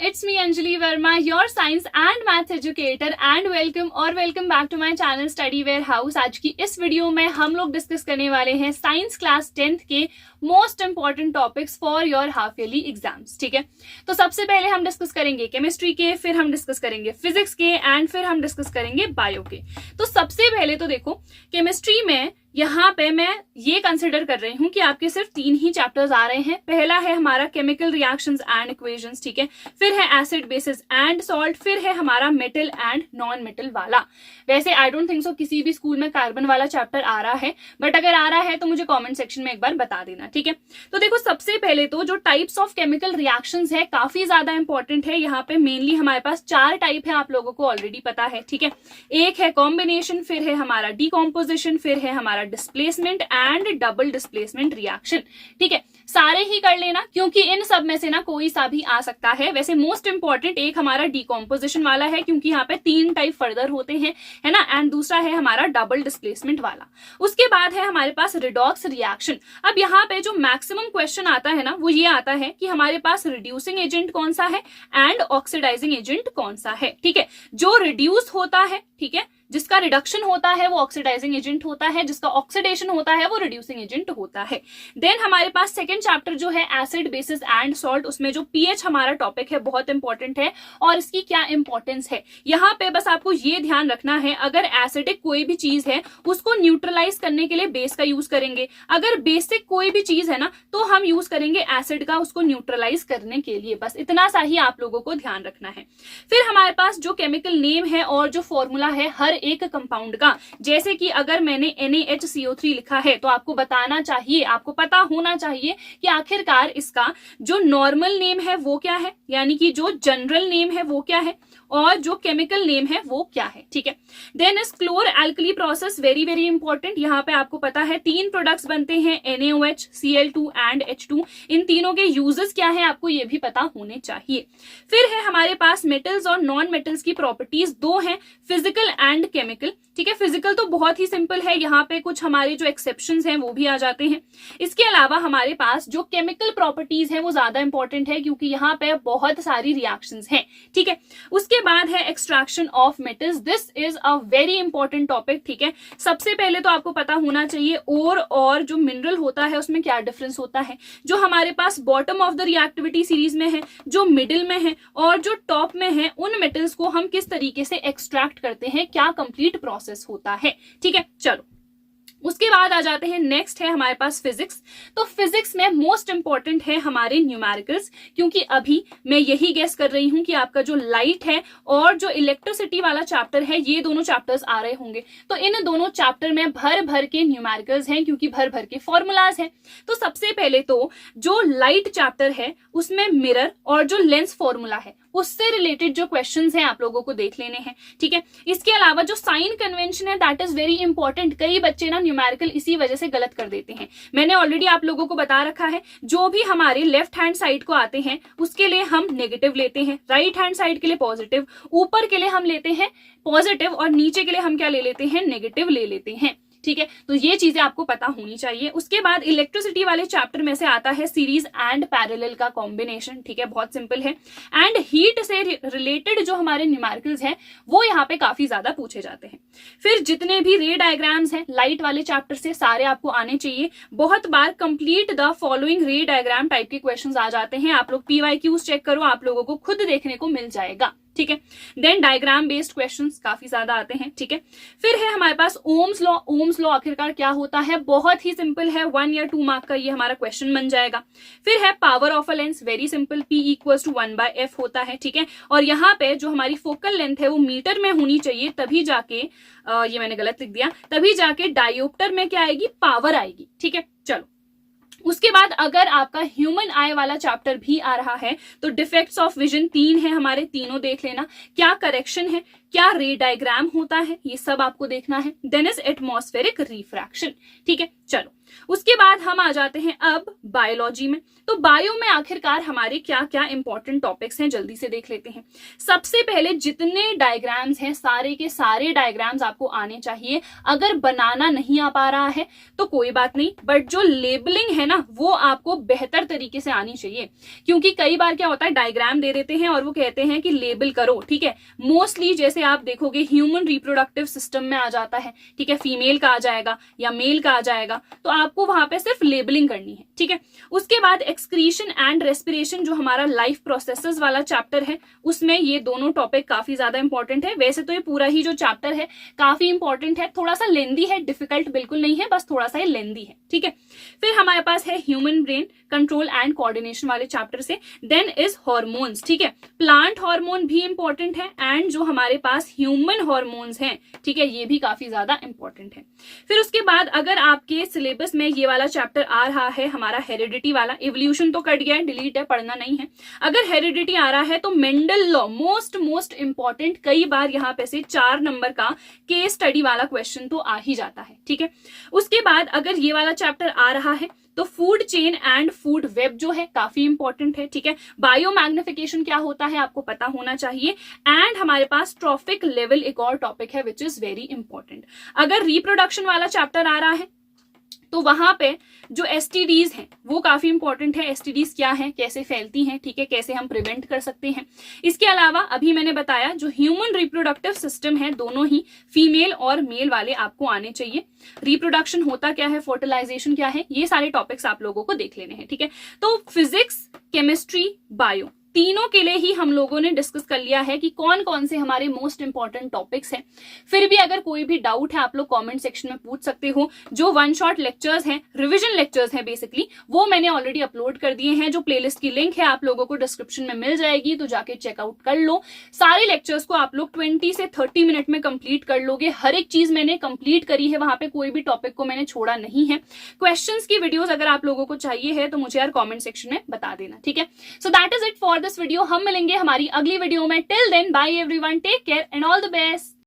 it's me Anjali Verma, your science and maths educator and welcome back to my channel Study Warehouse। आज की इस video में हम लोग डिस्कस करने वाले हैं साइंस क्लास 10th के most important topics for your half yearly exams. ठीक है, तो सबसे पहले हम डिस्कस करेंगे केमिस्ट्री के, फिर हम डिस्कस करेंगे फिजिक्स के एंड फिर हम डिस्कस करेंगे बायो के। तो सबसे पहले तो देखो केमिस्ट्री में यहाँ पे मैं ये कंसिडर कर रही हूँ कि आपके सिर्फ 3 ही चैप्टर्स आ रहे हैं। पहला है हमारा केमिकल रिएक्शंस एंड इक्वेशंस, ठीक है, फिर है एसिड बेसिस एंड सॉल्ट, फिर है हमारा मेटल एंड नॉन मेटल वाला। वैसे आई डोंट थिंक सो किसी भी स्कूल में कार्बन वाला चैप्टर आ रहा है, बट अगर आ रहा है तो मुझे कॉमेंट सेक्शन में एक बार बता देना। ठीक है, तो देखो सबसे पहले तो जो टाइप्स ऑफ केमिकल रिएक्शंस है काफी ज्यादा इंपॉर्टेंट है। यहाँ पे मेनली हमारे पास 4 टाइप है, आप लोगों को ऑलरेडी पता है। ठीक है, एक है कॉम्बिनेशन, फिर है हमारा डीकॉम्पोजिशन, फिर है हमारा displacement and double displacement reaction. ठीक है, सारे ही कर लेना क्योंकि इन सब में से ना कोई सा भी आ सकता है। वैसे मोस्ट इंपॉर्टेंट एक हमारा डीकॉम्पोजिशन वाला है क्योंकि यहाँ पे 3 टाइप फर्दर होते हैं, है ना, एंड दूसरा है हमारा डबल डिस्प्लेसमेंट वाला। उसके बाद है हमारे पास रिडॉक्स रिएक्शन। अब यहाँ पे जो मैक्सिमम क्वेश्चन आता है ना वो ये आता है कि हमारे पास रिड्यूसिंग एजेंट कौन सा है एंड ऑक्सीडाइजिंग एजेंट कौन सा है। ठीक है, जो रिड्यूस होता है, ठीक है, जिसका रिडक्शन होता है वो ऑक्सीडाइजिंग एजेंट होता है, जिसका ऑक्सीडेशन होता है वो रिड्यूसिंग एजेंट होता है। देन हमारे पास सेकंड चैप्टर जो है एसिड बेसिस एंड सॉल्ट, उसमें जो पीएच हमारा टॉपिक है बहुत इंपॉर्टेंट है और इसकी क्या इंपॉर्टेंस है। यहाँ पे बस आपको ये ध्यान रखना है, अगर एसिडिक कोई भी चीज है उसको न्यूट्रलाइज करने के लिए बेस का यूज करेंगे, अगर बेसिक कोई भी चीज है ना तो हम यूज करेंगे एसिड का उसको न्यूट्रलाइज करने के लिए। बस इतना सा ही आप लोगों को ध्यान रखना है। फिर हमारे पास जो केमिकल नेम है और जो फॉर्मूला है हर एक कंपाउंड का, जैसे कि अगर मैंने NaHCO3 लिखा है तो आपको बताना चाहिए, आपको पता होना चाहिए कि आखिरकार इसका जो नॉर्मल नेम है वो क्या है, यानी कि जो जनरल नेम है वो क्या है और जो केमिकल नेम है वो क्या है। ठीक है, देन इस chlor alkali process very very important. यहाँ पे आपको पता है 3 प्रोडक्ट्स बनते हैं NaOH, Cl2 एंड H2। इन तीनों के यूजेस क्या है आपको ये भी पता होने चाहिए। फिर है हमारे पास मेटल्स और नॉन मेटल्स की प्रॉपर्टीज 2 हैं, फिजिकल एंड केमिकल। ठीक है, फिजिकल तो बहुत ही सिंपल है, यहाँ पे कुछ हमारे जो एक्सेप्शंस हैं वो भी आ जाते हैं। इसके अलावा हमारे पास जो केमिकल प्रॉपर्टीज हैं वो ज्यादा इंपॉर्टेंट है क्योंकि यहाँ पे बहुत सारी रिएक्शंस हैं। ठीक है, उसके बाद है extraction of metals. This is a very important topic. ठीक है, सबसे पहले तो आपको पता होना चाहिए ओर और जो मिनरल होता है उसमें क्या डिफरेंस होता है। जो हमारे पास bottom of the reactivity series में है, जो मिडिल में है और जो टॉप में है, उन मेटल्स को हम किस तरीके से एक्सट्रैक्ट करते हैं, क्या कंप्लीट प्रोसेस होता है। ठीक है, चलो उसके बाद आ जाते हैं, नेक्स्ट है हमारे पास फिजिक्स। तो फिजिक्स में मोस्ट इंपॉर्टेंट है हमारे न्यूमेरिकल्स, क्योंकि अभी मैं यही गेस कर रही हूं कि आपका जो लाइट है और जो इलेक्ट्रिसिटी वाला चैप्टर है ये दोनों चैप्टर्स आ रहे होंगे। तो इन दोनों चैप्टर में भर भर के न्यूमेरिकल्स हैं क्योंकि भर भर के फॉर्मूलाज हैं। तो सबसे पहले तो जो लाइट चैप्टर है उसमें मिरर और जो लेंस फॉर्मूला है उससे रिलेटेड जो क्वेश्चंस हैं आप लोगों को देख लेने हैं। ठीक है, इसके अलावा जो साइन कन्वेंशन है दैट इज वेरी इंपॉर्टेंट। कई बच्चे ना न्यूमेरिकल इसी वजह से गलत कर देते हैं। मैंने ऑलरेडी आप लोगों को बता रखा है, जो भी हमारे लेफ्ट हैंड साइड को आते हैं उसके लिए हम नेगेटिव लेते हैं, राइट हैंड साइड के लिए पॉजिटिव, ऊपर के लिए हम लेते हैं पॉजिटिव और नीचे के लिए हम क्या ले लेते हैं, नेगेटिव ले लेते हैं। ठीक है, तो ये चीजें आपको पता होनी चाहिए। उसके बाद इलेक्ट्रिसिटी वाले चैप्टर में से आता है सीरीज एंड पैरेलल का कॉम्बिनेशन। ठीक है, बहुत सिंपल है। एंड हीट से रिलेटेड जो हमारे न्यूमेरिकल्स हैं वो यहाँ पे काफी ज्यादा पूछे जाते हैं। फिर जितने भी रे डायग्राम्स हैं लाइट वाले चैप्टर से सारे आपको आने चाहिए। बहुत बार complete the following ray diagram type के क्वेश्चंस आ जाते हैं। आप लोग PYQs चेक करो, आप लोगों को खुद देखने को मिल जाएगा। ठीक है, देन डायग्राम बेस्ड क्वेश्चंस काफी ज्यादा आते हैं। ठीक है, फिर है हमारे पास ओम्स लॉ। ओम्स लॉ आखिरकार क्या होता है, बहुत ही सिंपल है, 1 या 2 मार्क का ये हमारा क्वेश्चन बन जाएगा। फिर है power of a lens, very simple, P = 1/f होता है। ठीक है, और यहाँ पे जो हमारी फोकल लेंथ है वो मीटर में होनी चाहिए, तभी जाके ये मैंने गलत लिख दिया, तभी जाके डायोप्टर में क्या आएगी, पावर आएगी। ठीक है, चलो उसके बाद अगर आपका ह्यूमन आई वाला चैप्टर भी आ रहा है तो डिफेक्ट्स ऑफ विजन 3 है हमारे, तीनों देख लेना। क्या करेक्शन है, क्या रे डायग्राम होता है, ये सब आपको देखना है। Then is atmospheric refraction. ठीक है, चलो उसके बाद हम आ जाते हैं अब बायोलॉजी में। तो बायो में आखिरकार हमारे क्या क्या इंपॉर्टेंट टॉपिक्स हैं, जल्दी से देख लेते हैं। सबसे पहले जितने डायग्राम्स हैं सारे के सारे डायग्राम्स आपको आने चाहिए। अगर बनाना नहीं आ पा रहा है तो कोई बात नहीं, बट जो लेबलिंग है ना वो आपको बेहतर तरीके से आनी चाहिए, क्योंकि कई बार क्या होता है डायग्राम दे देते हैं और वो कहते हैं कि लेबल करो, ठीक है। मोस्टली जैसे आप देखोगे ह्यूमन रिप्रोडक्टिव सिस्टम में आ जाता है, ठीक है, फीमेल का आ जाएगा या मेल का आ जाएगा, तो आपको वहां पे सिर्फ लेबलिंग करनी है, ठीक है। उसके बाद एक्सक्रीशन एंड रेस्पिरेशन जो हमारा लाइफ प्रोसेसेस वाला चैप्टर है, उसमें ये दोनों टॉपिक काफी ज्यादा इंपॉर्टेंट है। वैसे तो ये पूरा ही जो चैप्टर है काफी इंपॉर्टेंट है, थोड़ा सा लेंदी है, डिफिकल्ट बिल्कुल नहीं है, बस थोड़ा सा लेंदी है, ठीक है। फिर हमारे पास है human brain control and coordination वाले चैप्टर से। देन इज हॉर्मोन्स, ठीक है, प्लांट हार्मोन भी इंपॉर्टेंट है एंड जो हमारे पास ह्यूमन हार्मोन्स हैं, ठीक है, ये भी काफी ज्यादा इंपॉर्टेंट है। फिर उसके बाद अगर आपके सिलेबस में ये वाला चैप्टर आ रहा है हमारा हेरिडिटी वाला, इवोल्यूशन तो कट गया है, डिलीट है, पढ़ना नहीं है। अगर हेरिडिटी आ रहा है तो मेंडल लॉ मोस्ट इंपॉर्टेंट, कई बार यहाँ पे से 4 नंबर का केस स्टडी वाला क्वेश्चन तो आ ही जाता है, ठीक है। उसके बाद अगर ये वाला चैप्टर आ रहा है तो food chain and food web जो है काफी इंपॉर्टेंट है, ठीक है। बायो मैग्निफिकेशन क्या होता है आपको पता होना चाहिए। एंड हमारे पास ट्रॉफिक लेवल एक और टॉपिक है विच इज वेरी इंपॉर्टेंट। अगर रिप्रोडक्शन वाला चैप्टर आ रहा है तो वहां पे जो एसटीडीज हैं वो काफी इंपॉर्टेंट है। एसटीडीज क्या है, कैसे फैलती हैं, ठीक है, कैसे हम प्रिवेंट कर सकते हैं। इसके अलावा अभी मैंने बताया जो ह्यूमन रिप्रोडक्टिव सिस्टम है, दोनों ही फीमेल और मेल वाले आपको आने चाहिए। रिप्रोडक्शन होता क्या है, फर्टिलाइजेशन क्या है, ये सारे टॉपिक्स आप लोगों को देख लेने हैं, ठीक है। तो फिजिक्स, केमिस्ट्री, बायो, तीनों के लिए ही हम लोगों ने डिस्कस कर लिया है कि कौन कौन से हमारे मोस्ट इंपॉर्टेंट टॉपिक्स हैं। फिर भी अगर कोई भी डाउट है आप लोग कमेंट सेक्शन में पूछ सकते हो। जो वन शॉट लेक्चर्स हैं, रिवीजन लेक्चर्स हैं बेसिकली, वो मैंने ऑलरेडी अपलोड कर दिए हैं। जो प्लेलिस्ट की लिंक है आप लोगों को डिस्क्रिप्शन में मिल जाएगी, तो जाके चेकआउट कर लो। सारे लेक्चर्स को आप लोग 20 से 30 मिनट में कंप्लीट कर लोगे। हर एक चीज मैंने कंप्लीट करी है, वहां पे कोई भी टॉपिक को मैंने छोड़ा नहीं है। क्वेश्चंस की वीडियोस अगर आप लोगों को चाहिए है तो मुझे यार कमेंट सेक्शन में बता देना, ठीक है। So that is it for this video. हम मिलेंगे हमारी अगली वीडियो में। Till then bye everyone, take care and all the best.